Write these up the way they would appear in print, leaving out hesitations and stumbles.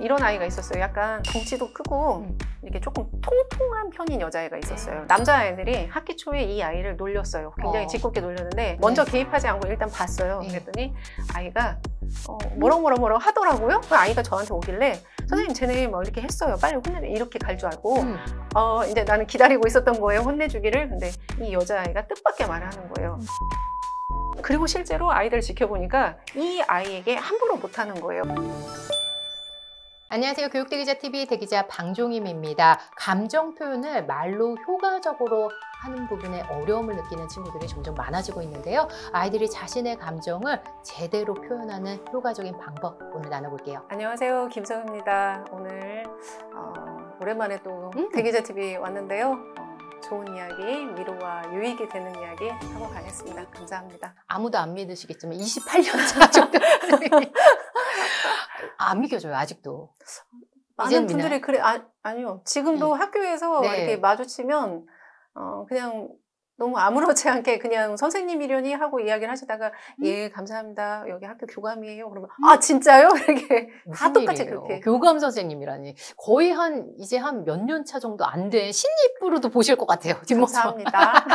이런 아이가 있었어요. 약간 덩치도 크고 이렇게 조금 통통한 편인 여자아이가 있었어요. 남자아이들이 학기 초에 이 아이를 놀렸어요. 굉장히 짓궂게 놀렸는데 먼저 개입하지 않고 일단 봤어요. 그랬더니 아이가 뭐라고 하더라고요. 그 아이가 저한테 오길래 선생님 쟤네 뭐 이렇게 했어요. 빨리 혼내래. 이렇게 갈 줄 알고 이제 나는 기다리고 있었던 거예요. 혼내주기를. 근데 이 여자아이가 뜻밖의 말을 하는 거예요. 그리고 실제로 아이들을 지켜보니까 이 아이에게 함부로 못하는 거예요. 안녕하세요. 교육대기자TV 대기자 방종임입니다. 감정 표현을 말로 효과적으로 하는 부분에 어려움을 느끼는 친구들이 점점 많아지고 있는데요. 아이들이 자신의 감정을 제대로 표현하는 효과적인 방법 오늘 나눠볼게요. 안녕하세요. 김성입니다. 오늘 오랜만에 또 대기자TV 왔는데요. 좋은 이야기, 위로와 유익이 되는 이야기 하고 가겠습니다. 감사합니다. 아무도 안 믿으시겠지만 28년 차 정도 안 믿겨져요, 아직도. 많은 분들이 그래, 아니요. 지금도 학교에서 이렇게 마주치면 그냥 너무 아무렇지 않게 그냥 선생님이려니 하고 이야기를 하시다가 예, 감사합니다. 여기 학교 교감이에요. 그러면 아, 진짜요? 이렇게 다 똑같이 일이에요? 그렇게. 교감 선생님이라니. 거의 이제 한 몇 년 차 정도 안 된 신입으로도 보실 것 같아요. 뒷모습. 감사합니다.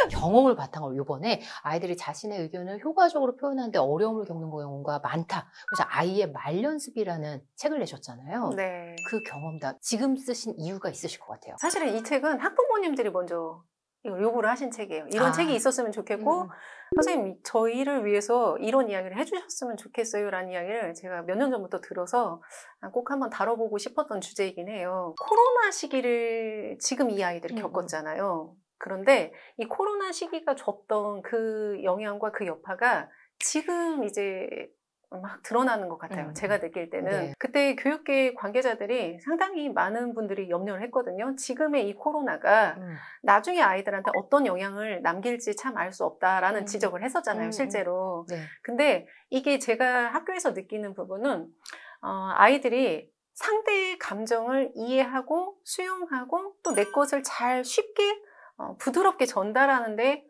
경험을 바탕으로 이번에 아이들이 자신의 의견을 효과적으로 표현하는데 어려움을 겪는 경우가 많다. 그래서 아이의 말 연습이라는 책을 내셨잖아요. 네. 그 경험담 지금 쓰신 이유가 있으실 것 같아요. 사실은 이 책은 학부모님들이 먼저 요구를 하신 책이에요. 이런 책이 있었으면 좋겠고 선생님 저희를 위해서 이런 이야기를 해주셨으면 좋겠어요 라는 이야기를 제가 몇 년 전부터 들어서 꼭 한번 다뤄보고 싶었던 주제이긴 해요. 코로나 시기를 지금 이 아이들이 겪었잖아요. 그런데 이 코로나 시기가 줬던 그 영향과 그 여파가 지금 이제 막 드러나는 것 같아요. 제가 느낄 때는. 네. 그때 교육계 관계자들이 상당히 많은 분들이 염려를 했거든요. 지금의 이 코로나가 나중에 아이들한테 어떤 영향을 남길지 참 알 수 없다라는 지적을 했었잖아요. 실제로. 네. 근데 이게 제가 학교에서 느끼는 부분은 아이들이 상대의 감정을 이해하고 수용하고 또 내 것을 잘 쉽게 부드럽게 전달하는데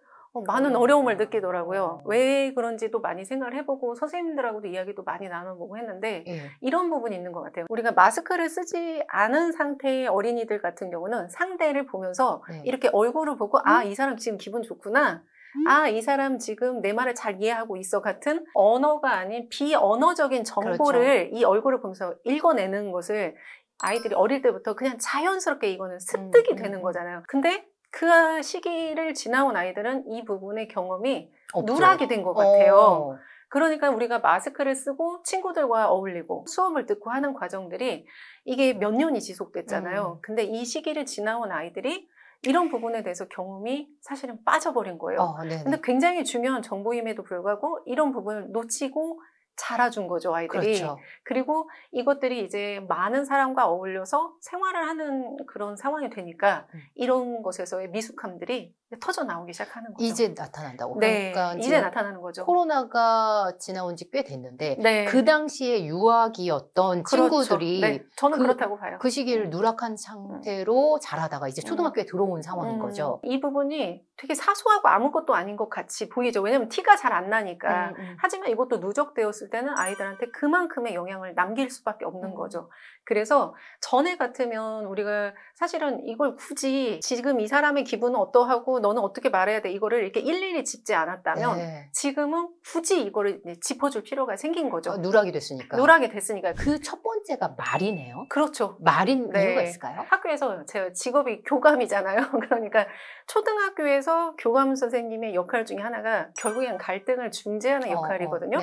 많은 어려움을 느끼더라고요. 왜 그런지도 많이 생각을 해보고 선생님들하고도 이야기도 많이 나눠보고 했는데 이런 부분이 있는 것 같아요. 우리가 마스크를 쓰지 않은 상태의 어린이들 같은 경우는 상대를 보면서 이렇게 얼굴을 보고 아, 이 사람 지금 기분 좋구나. 아, 이 사람 지금 내 말을 잘 이해하고 있어 같은 언어가 아닌 비언어적인 정보를 이 얼굴을 보면서 읽어내는 것을 아이들이 어릴 때부터 그냥 자연스럽게 이거는 습득이 되는 거잖아요. 근데 그 시기를 지나온 아이들은 이 부분의 경험이 누락이 된 것 같아요. 그러니까 우리가 마스크를 쓰고 친구들과 어울리고 수업을 듣고 하는 과정들이 이게 몇 년이 지속됐잖아요. 근데 이 시기를 지나온 아이들이 이런 부분에 대해서 경험이 사실은 빠져버린 거예요. 근데 굉장히 중요한 정보임에도 불구하고 이런 부분을 놓치고 자라준 거죠, 아이들이. 그렇죠. 그리고 이것들이 이제 많은 사람과 어울려서 생활을 하는 그런 상황이 되니까 이런 것에서의 미숙함들이 터져 나오기 시작하는 거죠. 이제 나타난다고. 네, 그러니까 이제 나타나는 거죠. 코로나가 지나온 지 꽤 됐는데 그 당시에 유아기였던 친구들이 저는 그렇다고 봐요. 그 시기를 누락한 상태로 자라다가 이제 초등학교에 들어온 상황인 거죠. 이 부분이 되게 사소하고 아무것도 아닌 것 같이 보이죠. 왜냐면 티가 잘 안 나니까. 하지만 이것도 누적되었을 때는 아이들한테 그만큼의 영향을 남길 수밖에 없는 거죠. 그래서 전에 같으면 우리가 사실은 이걸 굳이 지금 이 사람의 기분은 어떠하고 너는 어떻게 말해야 돼 이거를 이렇게 일일이 짚지 않았다면 지금은 굳이 이거를 짚어줄 필요가 생긴 거죠. 누락이 됐으니까. 누락이 됐으니까. 그 첫 번째가 말이네요. 그렇죠. 말인 이유가 있을까요? 학교에서 제가 직업이 교감이잖아요. 그러니까 초등학교에서 교감 선생님의 역할 중에 하나가 결국엔 갈등을 중재하는 역할이거든요.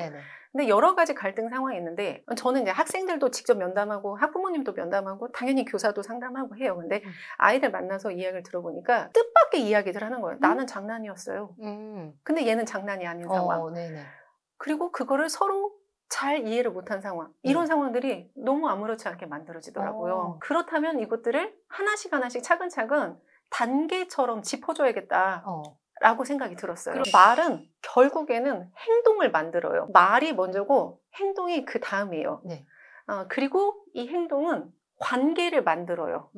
근데 여러 가지 갈등 상황이 있는데 저는 이제 학생들도 직접 면담하고 학부모님도 면담하고 당연히 교사도 상담하고 해요. 근데 아이들 만나서 이야기를 들어보니까 뜻밖의 이야기들 하는 거예요. 나는 장난이었어요. 근데 얘는 장난이 아닌 상황. 그리고 그거를 서로 잘 이해를 못한 상황. 이런 상황들이 너무 아무렇지 않게 만들어지더라고요. 그렇다면 이것들을 하나씩 하나씩 차근차근 단계처럼 짚어줘야겠다. 라고 생각이 들었어요. 말은 결국에는 행동을 만들어요. 말이 먼저고 행동이 그 다음이에요. 그리고 이 행동은 관계를 만들어요.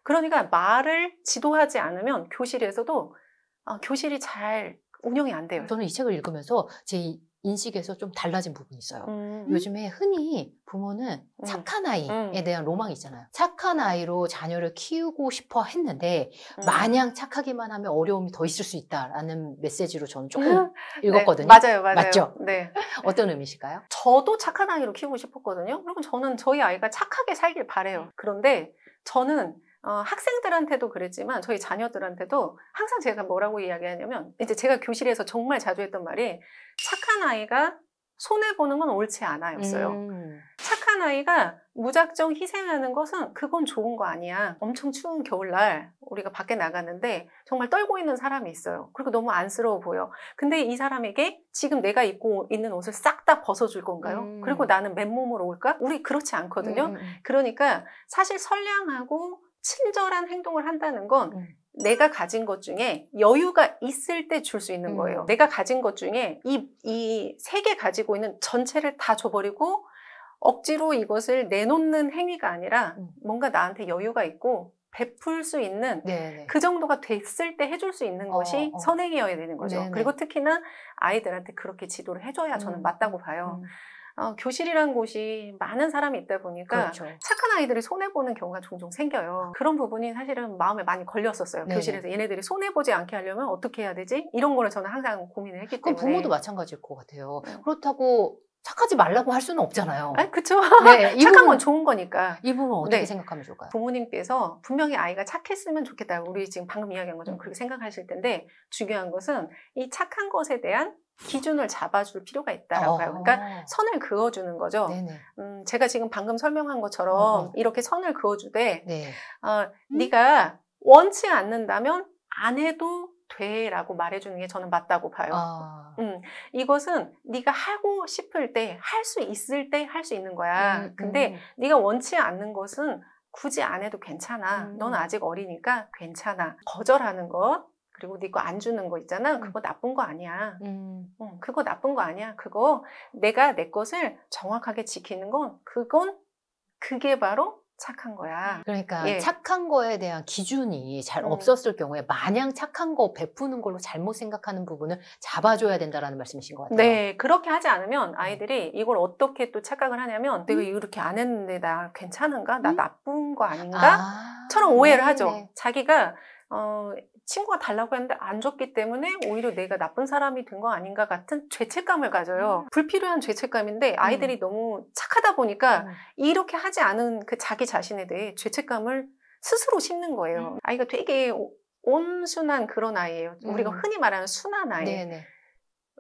그러니까 말을 지도하지 않으면 교실에서도 교실이 잘 운영이 안 돼요. 저는 이 책을 읽으면서 제 인식에서 좀 달라진 부분이 있어요. 요즘에 흔히 부모는 착한 아이에 대한 로망이 있잖아요. 착한 아이로 자녀를 키우고 싶어 했는데 마냥 착하기만 하면 어려움이 더 있을 수 있다라는 메시지로 저는 조금 읽었거든요. 네, 맞아요. 맞죠? 네. 어떤 의미실까요? 저도 착한 아이로 키우고 싶었거든요. 그리고 저는 저희 아이가 착하게 살길 바래요. 그런데 저는 학생들한테도 그랬지만 저희 자녀들한테도 항상 제가 뭐라고 이야기하냐면, 이제 제가 교실에서 정말 자주 했던 말이 착한 아이가 손해보는 건 옳지 않아였어요. 착한 아이가 무작정 희생하는 것은 그건 좋은 거 아니야. 엄청 추운 겨울날 우리가 밖에 나가는데 정말 떨고 있는 사람이 있어요. 그리고 너무 안쓰러워 보여. 근데 이 사람에게 지금 내가 입고 있는 옷을 싹 다 벗어줄 건가요? 그리고 나는 맨몸으로 올까? 우리 그렇지 않거든요. 그러니까 사실 선량하고 친절한 행동을 한다는 건 내가 가진 것 중에 여유가 있을 때 줄 수 있는 거예요. 내가 가진 것 중에 이 세 개 가지고 있는 전체를 다 줘버리고 억지로 이것을 내놓는 행위가 아니라 뭔가 나한테 여유가 있고 베풀 수 있는 네네. 그 정도가 됐을 때 해줄 수 있는 것이 선행이어야 되는 거죠. 네네. 그리고 특히나 아이들한테 그렇게 지도를 해줘야 저는 맞다고 봐요. 교실이란 곳이 많은 사람이 있다 보니까 그렇죠. 착한 아이들이 손해보는 경우가 종종 생겨요. 그런 부분이 사실은 마음에 많이 걸렸었어요. 네네. 교실에서 얘네들이 손해보지 않게 하려면 어떻게 해야 되지? 이런 거를 저는 항상 고민을 했기 그럼 때문에. 부모도 마찬가지일 것 같아요. 그렇다고 착하지 말라고 할 수는 없잖아요. 아, 그쵸. 네, 착한 건 좋은 거니까. 이 부분은 어떻게 네. 생각하면 좋을까요? 부모님께서 분명히 아이가 착했으면 좋겠다. 우리 지금 방금 이야기한 것처럼 그렇게 생각하실 텐데, 중요한 것은 이 착한 것에 대한 기준을 잡아줄 필요가 있다라고 봐요. 그러니까 선을 그어주는 거죠. 네네. 제가 지금 방금 설명한 것처럼 이렇게 선을 그어주되 네. 네가 원치 않는다면 안 해도 돼라고 말해주는 게 저는 맞다고 봐요. 이것은 네가 하고 싶을 때, 할 수 있을 때 할 수 있는 거야. 근데 네가 원치 않는 것은 굳이 안 해도 괜찮아. 넌 아직 어리니까 괜찮아. 거절하는 것, 그리고 네 거 안 주는 거 있잖아. 그거 나쁜 거 아니야. 그거 나쁜 거 아니야. 그거 내가 내 것을 정확하게 지키는 건 그게 바로 착한 거야. 그러니까 예. 착한 거에 대한 기준이 잘 없었을 경우에 마냥 착한 거 베푸는 걸로 잘못 생각하는 부분을 잡아줘야 된다는 말씀이신 것 같아요. 네, 그렇게 하지 않으면 아이들이 이걸 어떻게 또 착각을 하냐면 내가 이렇게 안 했는데 나 괜찮은가? 나 나쁜 거 아닌가? 처럼 오해를 하죠. 자기가 친구가 달라고 했는데 안 줬기 때문에 오히려 내가 나쁜 사람이 된 거 아닌가 같은 죄책감을 가져요. 불필요한 죄책감인데 아이들이 너무 착하다 보니까 이렇게 하지 않은 그 자기 자신에 대해 죄책감을 스스로 심는 거예요. 아이가 되게 온순한 그런 아이예요. 우리가 흔히 말하는 순한 아이. 네네.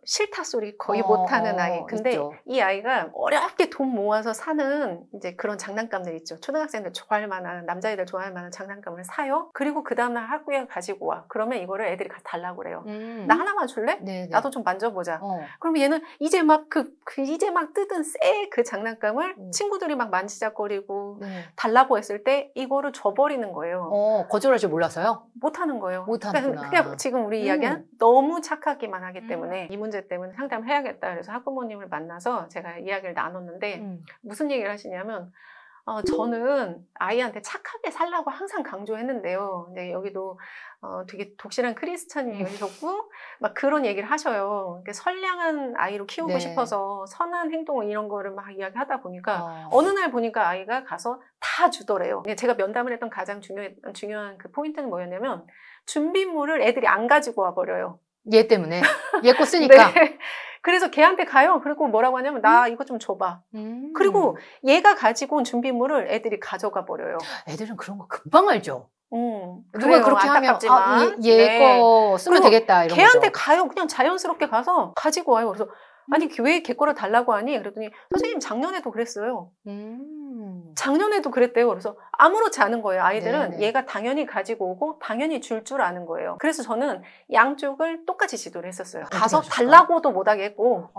싫다 소리 거의 못하는 아이. 근데 있죠. 이 아이가 어렵게 돈 모아서 사는 이제 그런 장난감들 있죠. 초등학생들 좋아할 만한, 남자애들 좋아할 만한 장난감을 사요. 그리고 그 다음날 학교에 가지고 와. 그러면 이거를 애들이 달라고 그래요. 나 하나만 줄래? 네네. 나도 좀 만져보자. 그러면 얘는 이제 막 이제 막 뜯은 새 그 장난감을 친구들이 막 만지작거리고 달라고 했을 때 이거를 줘버리는 거예요. 거절할 줄 몰라서요? 못하는 거예요. 못하는구나. 그냥 지금 우리 이야기한 너무 착하기만 하기 때문에 이 문제 때문에 상담을 해야겠다. 그래서 학부모님을 만나서 제가 이야기를 나눴는데 무슨 얘기를 하시냐면 저는 아이한테 착하게 살라고 항상 강조했는데요. 근데 여기도 되게 독실한 크리스찬이셨고 막 그런 얘기를 하셔요. 그러니까 선량한 아이로 키우고 싶어서 선한 행동 이런 거를 막 이야기하다 보니까 어느 날 보니까 아이가 가서 다 주더래요. 제가 면담을 했던 가장 중요한 그 포인트는 뭐였냐면 준비물을 애들이 안 가지고 와버려요. 얘 때문에? 얘 거 쓰니까? 네. 그래서 걔한테 가요. 그리고 뭐라고 하냐면 나 이거 좀 줘봐. 그리고 얘가 가지고 온 준비물을 애들이 가져가 버려요. 애들은 그런 거 금방 알죠. 누가 그래요. 그렇게 안타깝지만. 하면 얘 거 쓰면 되겠다 이런 걔한테 거죠. 가요. 그냥 자연스럽게 가서 가지고 와요. 그래서 아니 왜 걔 거를 달라고 하니? 그랬더니 선생님 작년에도 그랬어요. 작년에도 그랬대요. 그래서 아무렇지 않은 거예요. 아이들은 네네. 얘가 당연히 가지고 오고 당연히 줄 아는 거예요. 그래서 저는 양쪽을 똑같이 지도를 했었어요. 가서 하셨을까요? 달라고도 못하게 했고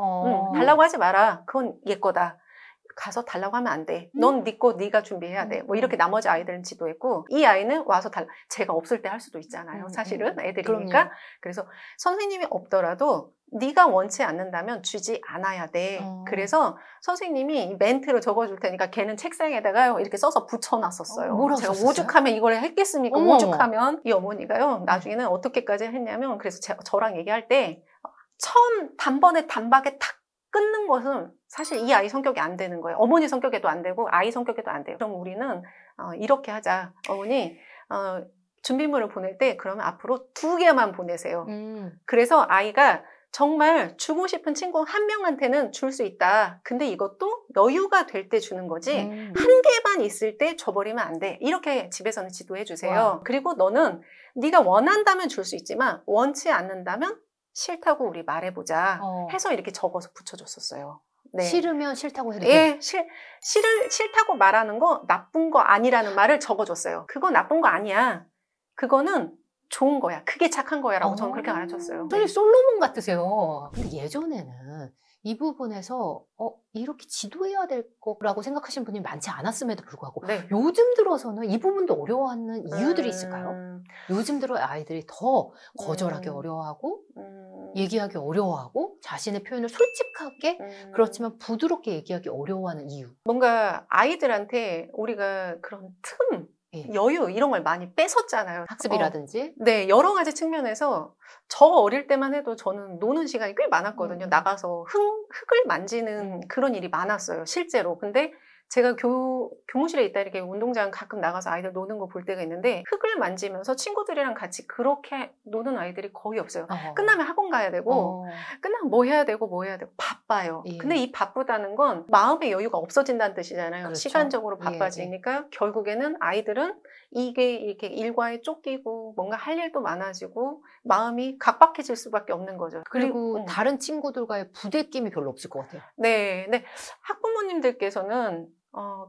달라고 하지 마라. 그건 얘 거다. 가서 달라고 하면 안 돼. 넌 네 거 네가 준비해야 돼. 뭐 이렇게 나머지 아이들은 지도했고 이 아이는 와서 제가 없을 때 할 수도 있잖아요. 사실은 애들이니까. 그럼요. 그래서 선생님이 없더라도 네가 원치 않는다면 주지 않아야 돼. 그래서 선생님이 멘트로 적어줄 테니까 걔는 책상에다가요 이렇게 써서 붙여놨었어요. 뭐라고 제가 썼어요? 오죽하면 이걸 했겠습니까? 어머. 오죽하면 이 어머니가요 나중에는 어떻게까지 했냐면 그래서 저랑 얘기할 때 처음 단번에 단박에 탁 끊는 것은 사실 이 아이 성격이 안 되는 거예요. 어머니 성격에도 안 되고 아이 성격에도 안 돼요. 그럼 우리는 이렇게 하자. 어머니 준비물을 보낼 때 그러면 앞으로 2개만 보내세요. 그래서 아이가 정말 주고 싶은 친구 한 명한테는 줄 수 있다. 근데 이것도 여유가 될 때 주는 거지 한 개만 있을 때 줘버리면 안 돼. 이렇게 집에서는 지도해 주세요. 와. 그리고 너는 네가 원한다면 줄 수 있지만 원치 않는다면 싫다고 우리 말해보자 해서 이렇게 적어서 붙여줬었어요. 네. 싫으면 싫다고 해도 예, 싫다고 말하는 거 나쁜 거 아니라는 말을 적어줬어요. 그거 나쁜 거 아니야. 그거는 좋은 거야. 그게 착한 거야라고 저는 그렇게 가르쳤어요. 선생님 솔로몬 같으세요. 근데 예전에는 이 부분에서 이렇게 지도해야 될 거라고 생각하시는 분이 많지 않았음에도 불구하고 네. 요즘 들어서는 이 부분도 어려워하는 이유들이 있을까요? 요즘 들어 아이들이 더 거절하기 어려워하고 얘기하기 어려워하고 자신의 표현을 솔직하게 그렇지만 부드럽게 얘기하기 어려워하는 이유. 뭔가 아이들한테 우리가 그런 틈, 여유 이런 걸 많이 뺏었잖아요. 학습이라든지. 네, 여러 가지 측면에서 저 어릴 때만 해도 저는 노는 시간이 꽤 많았거든요. 나가서 흙을 만지는 그런 일이 많았어요, 실제로. 근데 제가 교무실에 있다 이렇게 운동장 가끔 나가서 아이들 노는 거 볼 때가 있는데 흙을 만지면서 친구들이랑 같이 그렇게 노는 아이들이 거의 없어요. 끝나면 학원 가야 되고 끝나면 뭐 해야 되고 바빠요. 예. 근데 이 바쁘다는 건 마음의 여유가 없어진다는 뜻이잖아요. 그렇죠. 시간적으로 바빠지니까 결국에는 아이들은 이게 이렇게 일과에 쫓기고 뭔가 할 일도 많아지고 마음이 각박해질 수밖에 없는 거죠. 그리고 다른 친구들과의 부대낌이 별로 없을 것 같아요. 네, 학부모님들께서는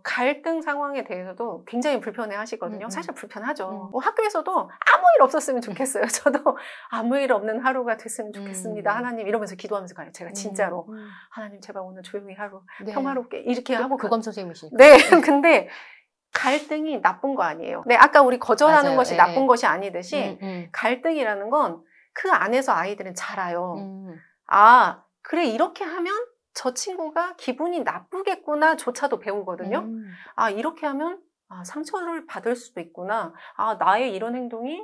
갈등 상황에 대해서도 굉장히 불편해 하시거든요. 사실 불편하죠. 학교에서도 아무 일 없었으면 좋겠어요. 저도 아무 일 없는 하루가 됐으면 좋겠습니다. 하나님 이러면서 기도하면서 가요. 제가 진짜로 하나님 제발 오늘 조용히 하루 평화롭게 이렇게 하고 교감 선생님이시니까. 네, 근데 갈등이 나쁜 거 아니에요. 네, 아까 우리 거절하는 맞아요. 것이 예. 나쁜 것이 아니듯이 갈등이라는 건 그 안에서 아이들은 잘 알아요. 아, 그래 이렇게 하면 저 친구가 기분이 나쁘겠구나 조차도 배우거든요. 아, 이렇게 하면 상처를 받을 수도 있구나. 아, 나의 이런 행동이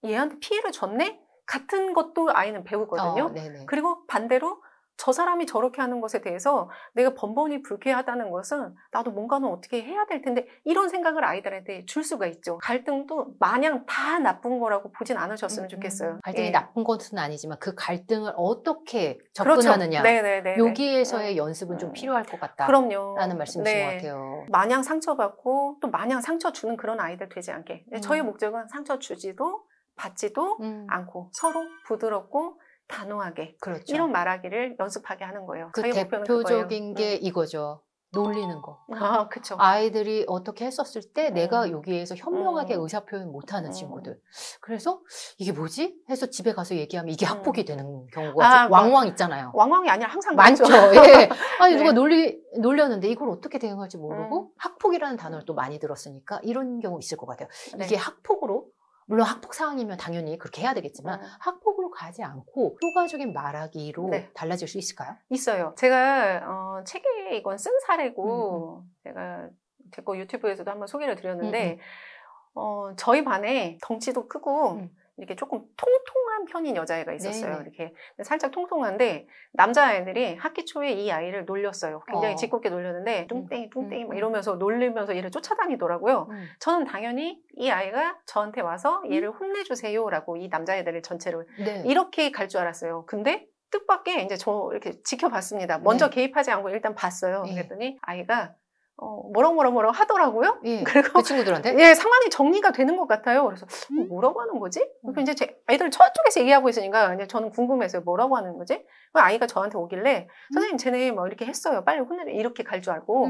얘한테 피해를 줬네? 같은 것도 아이는 배우거든요. 그리고 반대로 저 사람이 저렇게 하는 것에 대해서 내가 번번이 불쾌하다는 것은 나도 뭔가는 어떻게 해야 될 텐데 이런 생각을 아이들한테 줄 수가 있죠. 갈등도 마냥 다 나쁜 거라고 보진 않으셨으면 좋겠어요. 갈등이 나쁜 것은 아니지만 그 갈등을 어떻게 접근하느냐. 네네네. 여기에서의 연습은 좀 필요할 것 같다. 그럼요. 라는 말씀이신 것 같아요. 마냥 상처받고 또 마냥 상처 주는 그런 아이들 되지 않게. 저희 목적은 상처 주지도 받지도 않고 서로 부드럽고 단호하게 그렇죠. 이런 말하기를 연습하게 하는 거예요. 그 저희 목표는 대표적인 게 이거죠. 놀리는 거. 그쵸. 아이들이 어떻게 했었을 때 내가 여기에서 현명하게 의사표현 못하는 친구들. 그래서 이게 뭐지? 해서 집에 가서 얘기하면 이게 학폭이 되는 경우가 왕왕 있잖아요. 왕왕이 아니라 항상 많죠. 예. 아니 누가 놀렸는데 이걸 어떻게 대응할지 모르고 학폭이라는 단어를 또 많이 들었으니까 이런 경우 있을 것 같아요. 이게 학폭으로 물론 학폭 상황이면 당연히 그렇게 해야 되겠지만 학폭으로 가지 않고 효과적인 말하기로 달라질 수 있을까요? 있어요. 제가 책에 이건 쓴 사례고 제가 제 거 유튜브에서도 한번 소개를 드렸는데 저희 반에 덩치도 크고 이렇게 조금 통통한 편인 여자애가 있었어요. 네네. 이렇게 살짝 통통한데 남자아이들이 학기 초에 이 아이를 놀렸어요. 굉장히 짓궂게 놀렸는데 뚱땡이 막 이러면서 놀리면서 얘를 쫓아다니더라고요. 저는 당연히 이 아이가 저한테 와서 얘를 혼내주세요라고 이 남자애들을 전체를 이렇게 갈 줄 알았어요. 근데 뜻밖의 이제 저 이렇게 지켜봤습니다. 먼저 개입하지 않고 일단 봤어요. 그랬더니 아이가 뭐라고 하더라고요. 그리고 그 친구들한테? 상황이 정리가 되는 것 같아요. 그래서 뭐라고 하는 거지? 그래서 이제 제 아이들 저쪽에서 얘기하고 있으니까 이제 저는 궁금해서요. 뭐라고 하는 거지? 아이가 저한테 오길래 선생님 쟤네 뭐 이렇게 했어요. 빨리 혼내래. 이렇게 갈 줄 알고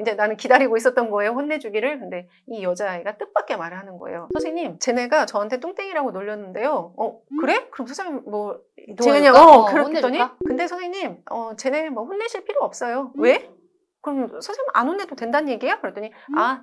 이제 나는 기다리고 있었던 거예요. 혼내주기를. 근데 이 여자아이가 뜻밖의 말을 하는 거예요. 선생님, 쟤네가 저한테 뚱땡이라고 놀렸는데요. 그래? 그럼 선생님 뭐 제가 그랬더니 근데 선생님, 쟤네 뭐 혼내실 필요 없어요. 왜? 그럼 선생님 안 혼내도 된다는 얘기야? 그랬더니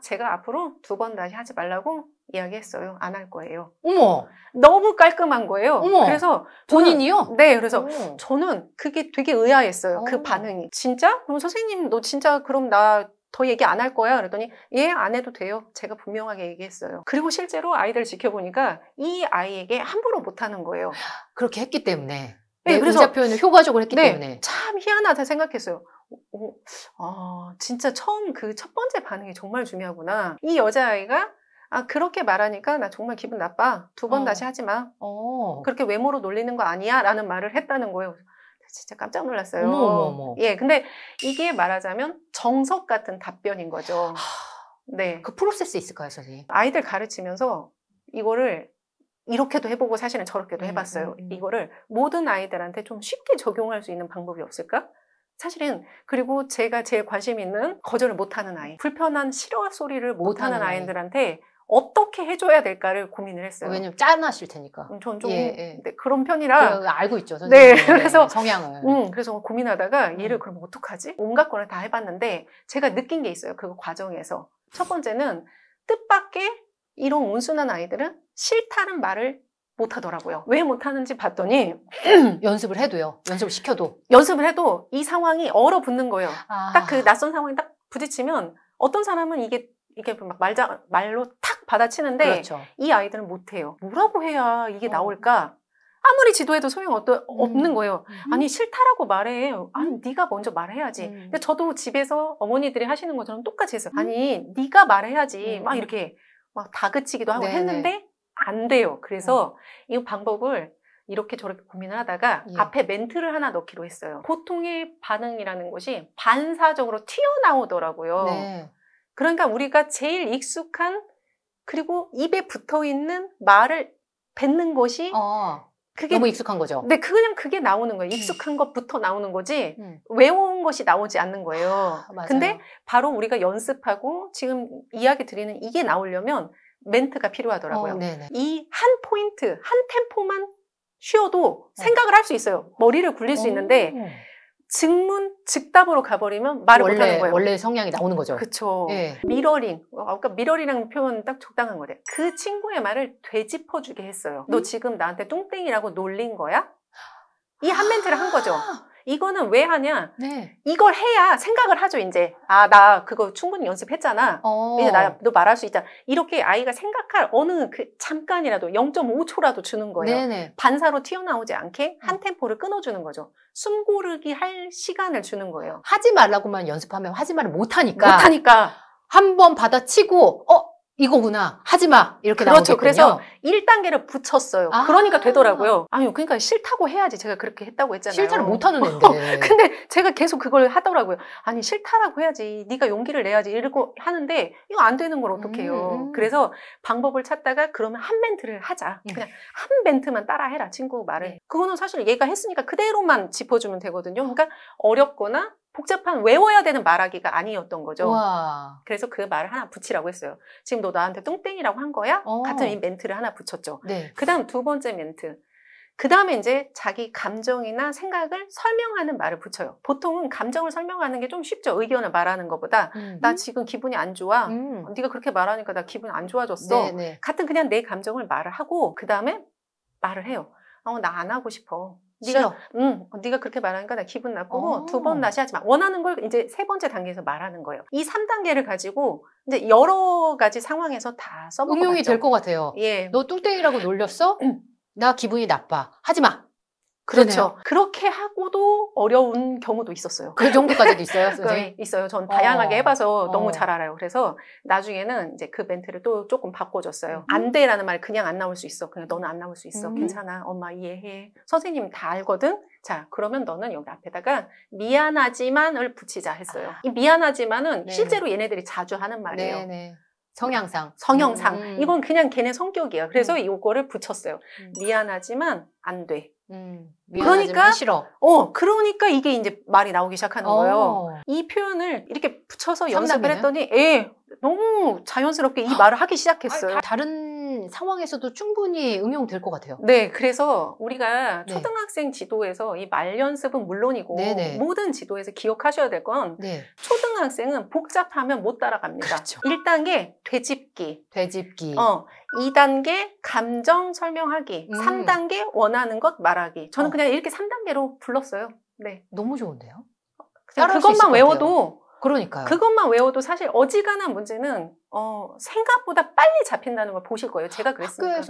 제가 앞으로 2번 다시 하지 말라고 이야기했어요. 안 할 거예요. 어머. 너무 깔끔한 거예요. 어머. 그래서 본인이요? 네, 그래서 저는 그게 되게 의아했어요. 그 반응이. 진짜? 그럼 선생님 너 진짜 그럼 나 더 얘기 안 할 거야? 그랬더니 안 해도 돼요. 제가 분명하게 얘기했어요. 그리고 실제로 아이들 지켜보니까 이 아이에게 함부로 못하는 거예요. 그렇게 했기 때문에. 네, 그래서 의사 표현을 효과적으로 했기 네, 때문에. 참 희한하다 생각했어요. 진짜 처음 그 첫 번째 반응이 정말 중요하구나. 이 여자아이가 그렇게 말하니까 나 정말 기분 나빠. 2번 다시 하지 마. 그렇게 외모로 놀리는 거 아니야? 라는 말을 했다는 거예요. 진짜 깜짝 놀랐어요. 어머. 예, 근데 이게 말하자면 정석 같은 답변인 거죠. 네. 그 프로세스 있을까요, 선생님? 아이들 가르치면서 이거를 이렇게도 해보고 사실은 저렇게도 해봤어요. 이거를 모든 아이들한테 좀 쉽게 적용할 수 있는 방법이 없을까? 사실은 그리고 제가 제일 관심 있는 거절을 못하는 아이, 불편한 싫어 소리를 못하는 아이들한테 어떻게 해줘야 될까를 고민을 했어요. 왜냐면 짠하실 테니까. 전 좀 네, 그런 편이라. 알고 있죠, 선생님. 네, 그래서 성향을. 그래서 고민하다가 얘를 그럼 어떡하지? 온갖 거를 다 해봤는데 제가 느낀 게 있어요. 그 과정에서. 첫 번째는 뜻밖의 이런 온순한 아이들은 싫다는 말을 못하더라고요. 왜 못하는지 봤더니 연습을 해도요. 연습을 시켜도. 연습을 해도 이 상황이 얼어붙는 거예요. 딱 그 낯선 상황이 딱 부딪히면 어떤 사람은 이게 막 말로 탁 받아치는데 그렇죠. 이 아이들은 못해요. 뭐라고 해야 이게 나올까? 아무리 지도해도 없는 거예요. 아니 싫다라고 말해. 아니 네가 먼저 말해야지. 근데 저도 집에서 어머니들이 하시는 것처럼 똑같이 했어요. 아니 네가 말해야지. 막 이렇게 막 다그치기도 하고 했는데 안 돼요. 그래서 이 방법을 이렇게 저렇게 고민을 하다가 앞에 멘트를 하나 넣기로 했어요. 보통의 반응이라는 것이 반사적으로 튀어나오더라고요. 네. 그러니까 우리가 제일 익숙한 그리고 입에 붙어있는 말을 뱉는 것이 그게 너무 익숙한 거죠. 네, 그냥 그게 나오는 거예요. 익숙한 것부터 나오는 거지 외워온 것이 나오지 않는 거예요. 근데 바로 우리가 연습하고 지금 이야기 드리는 이게 나오려면 멘트가 필요하더라고요. 이 한 포인트, 한 템포만 쉬어도 생각을 할 수 있어요. 머리를 굴릴 수 있는데 즉문, 즉답으로 가버리면 말을 못하는 거예요. 원래 성향이 나오는 거죠. 그렇죠. 네. 미러링. 아까 미러링이라는 표현 딱 적당한 거래요. 그 친구의 말을 되짚어주게 했어요. 너 지금 나한테 뚱땡이라고 놀린 거야? 이 한 멘트를 한 거죠. 이거는 왜 하냐? 이걸 해야 생각을 하죠, 이제. 나 그거 충분히 연습했잖아. 이제 너 말할 수 있잖아. 이렇게 아이가 생각할 어느 잠깐이라도 0.5초라도 주는 거예요. 반사로 튀어나오지 않게 한 템포를 끊어주는 거죠. 숨 고르기 할 시간을 주는 거예요. 하지 말라고만 연습하면 하지 말을 못하니까. 한 번 받아치고, 이거구나. 하지 마. 이렇게 나오겠군요. 그래서 1단계를 붙였어요. 그러니까 되더라고요. 그러니까 싫다고 해야지. 제가 그렇게 했다고 했잖아요. 싫다를 못하는 애인데. 근데 제가 계속 그걸 하더라고요. 아니 싫다라고 해야지. 네가 용기를 내야지. 이러고 하는데 이거 안 되는 걸 어떡해요. 그래서 방법을 찾다가 그러면 한 멘트를 하자. 그냥 한 멘트만 따라해라. 친구 말을. 그거는 사실 얘가 했으니까 그대로만 짚어주면 되거든요. 그러니까 어렵거나 복잡한 외워야 되는 말하기가 아니었던 거죠. 우와. 그래서 그 말을 하나 붙이라고 했어요. 지금 너 나한테 뚱땡이라고 한 거야? 같은 이 멘트를 하나 붙였죠. 그 다음 2번째 멘트. 그 다음에 이제 자기 감정이나 생각을 설명하는 말을 붙여요. 보통은 감정을 설명하는 게 좀 쉽죠. 의견을 말하는 것보다. 나 지금 기분이 안 좋아. 네가 그렇게 말하니까 나 기분이 안 좋아졌어. 같은 그냥 내 감정을 말을 하고 그 다음에 말을 해요. 나 안 하고 싶어. 네가 그렇게 말하니까 나 기분 나쁘고 2번 다시 하지 마. 원하는 걸 이제 3번째 단계에서 말하는 거예요. 이 3단계를 가지고 이제 여러 가지 상황에서 다 써볼 것 같죠. 응용이 될 것 같아요. 너 뚱땡이라고 놀렸어? 나 기분이 나빠. 하지 마. 그렇죠. 그렇게 하고도 어려운 경우도 있었어요. 그 정도까지도 있어요, 선생님? 있어요. 전 다양하게 해봐서 너무 잘 알아요. 그래서 나중에는 이제 그 멘트를 또 조금 바꿔줬어요. 안 돼라는 말 그냥 안 나올 수 있어. 그냥 너는 안 나올 수 있어. 괜찮아. 엄마 이해해. 선생님 다 알거든. 자, 그러면 너는 여기 앞에다가 미안하지만을 붙이자 했어요. 이 미안하지만은 실제로 얘네들이 자주 하는 말이에요. 성향상. 이건 그냥 걔네 성격이야. 그래서 이거를 붙였어요. 미안하지만 안 돼. 그러니까 싫어. 그러니까 이게 이제 말이 나오기 시작하는 거예요. 이 표현을 이렇게 붙여서 연습을 했더니 너무 자연스럽게 이 말을 하기 시작했어요. 다른 상황에서도 충분히 응용될 것 같아요. 네, 그래서 우리가 초등학생 지도에서 이 말 연습은 물론이고 모든 지도에서 기억하셔야 될 건 초등학생은 복잡하면 못 따라갑니다. 그렇죠. 1단계 되짚기. 2단계 감정 설명하기. 3단계 원하는 것 말하기. 저는 그냥 이렇게 3단계로 불렀어요. 너무 좋은데요? 그냥 그것만 외워도 그러니까요. 그것만 외워도 사실 어지간한 문제는 생각보다 빨리 잡힌다는 걸 보실 거예요. 제가 그랬으니까.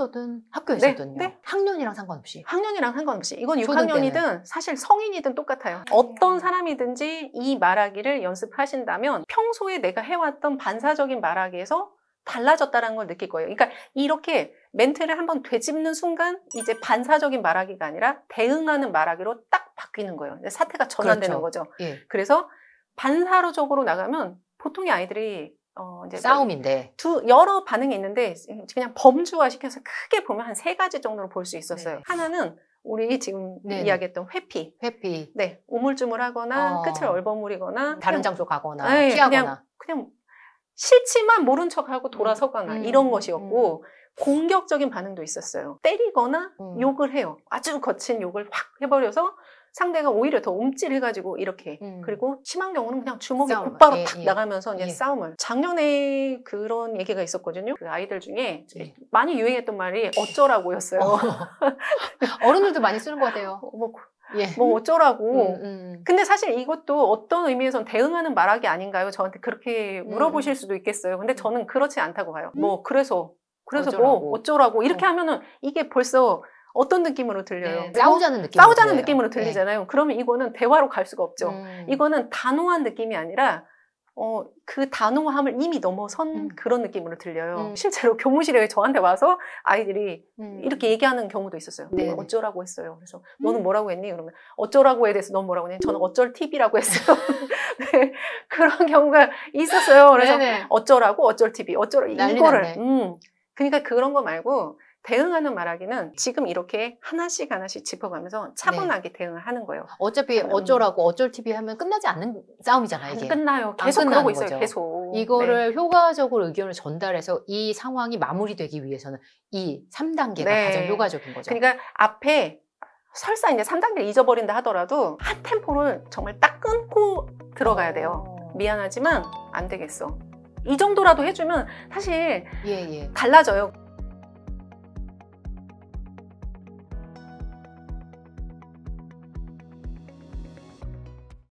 학교에서든요. 네. 학년이랑 상관없이. 학년이랑 상관없이. 이건 초등 6학년이든 사실 성인이든 똑같아요. 어떤 사람이든지 이 말하기를 연습하신다면 평소에 내가 해왔던 반사적인 말하기에서 달라졌다는 걸 느낄 거예요. 그러니까 이렇게 멘트를 한번 되짚는 순간 이제 반사적인 말하기가 아니라 대응하는 말하기로 딱 바뀌는 거예요. 사태가 전환되는 그렇죠. 거죠. 예. 그래서 반사적으로 나가면 보통의 아이들이 이제 싸움인데. 여러 반응이 있는데 그냥 범주화 시켜서 크게 보면 한 3가지 정도로 볼 수 있었어요. 네. 하나는 우리 지금 네네. 이야기했던 회피. 네, 우물쭈물하거나 끝을 얼버무리거나 다른 장소 가거나 네, 피하거나. 그냥 싫지만 모른 척하고 돌아서거나 이런 것이었고 공격적인 반응도 있었어요. 때리거나 욕을 해요. 아주 거친 욕을 확 해버려서 상대가 오히려 더 움찔해가지고 이렇게 그리고 심한 경우는 그냥 주먹이 싸움. 곧바로 예, 탁 예. 나가면서 이제 예. 싸움을. 작년에 그런 얘기가 있었거든요. 그 아이들 중에 예. 많이 유행했던 말이 어쩌라고였어요. 어른들도 많이 쓰는 것 같아요. 예. 뭐 어쩌라고. 음. 근데 사실 이것도 어떤 의미에선 대응하는 말하기 아닌가요? 저한테 그렇게 물어보실 수도 있겠어요. 근데 저는 그렇지 않다고 봐요. 뭐 그래서 어쩌라고. 뭐 어쩌라고 이렇게 하면은 이게 벌써 어떤 느낌으로 들려요? 네, 싸우자는 느낌으로 들리잖아요. 네. 그러면 이거는 대화로 갈 수가 없죠. 이거는 단호한 느낌이 아니라 그 단호함을 이미 넘어선 그런 느낌으로 들려요. 실제로 교무실에 저한테 와서 아이들이 이렇게 얘기하는 경우도 있었어요. 네. 어쩌라고 했어요. 그래서 너는 뭐라고 했니? 그러면 어쩌라고에 대해서 넌 뭐라고 했니? 저는 어쩔 TV라고 했어요. 네, 그런 경우가 있었어요. 그래서 네네. 어쩌라고 어쩔 TV 난리 이거를 났네. 그러니까 그런 거 말고 대응하는 말하기는 지금 이렇게 하나씩 짚어가면서 차분하게 대응을 하는 거예요. 어차피 어쩌라고 어쩔 TV 하면 끝나지 않는 싸움이잖아요. 이게. 안 끝나요. 안 계속 그러고 끝나는 있어요. 거죠. 계속. 이거를 효과적으로 의견을 전달해서 이 상황이 마무리되기 위해서는 이 3단계가 가장 효과적인 거죠. 그러니까 앞에 설사 이제 3단계를 잊어버린다 하더라도 한 템포를 정말 딱 끊고 들어가야 돼요. 미안하지만 안 되겠어. 이 정도라도 해주면 사실 달라져요.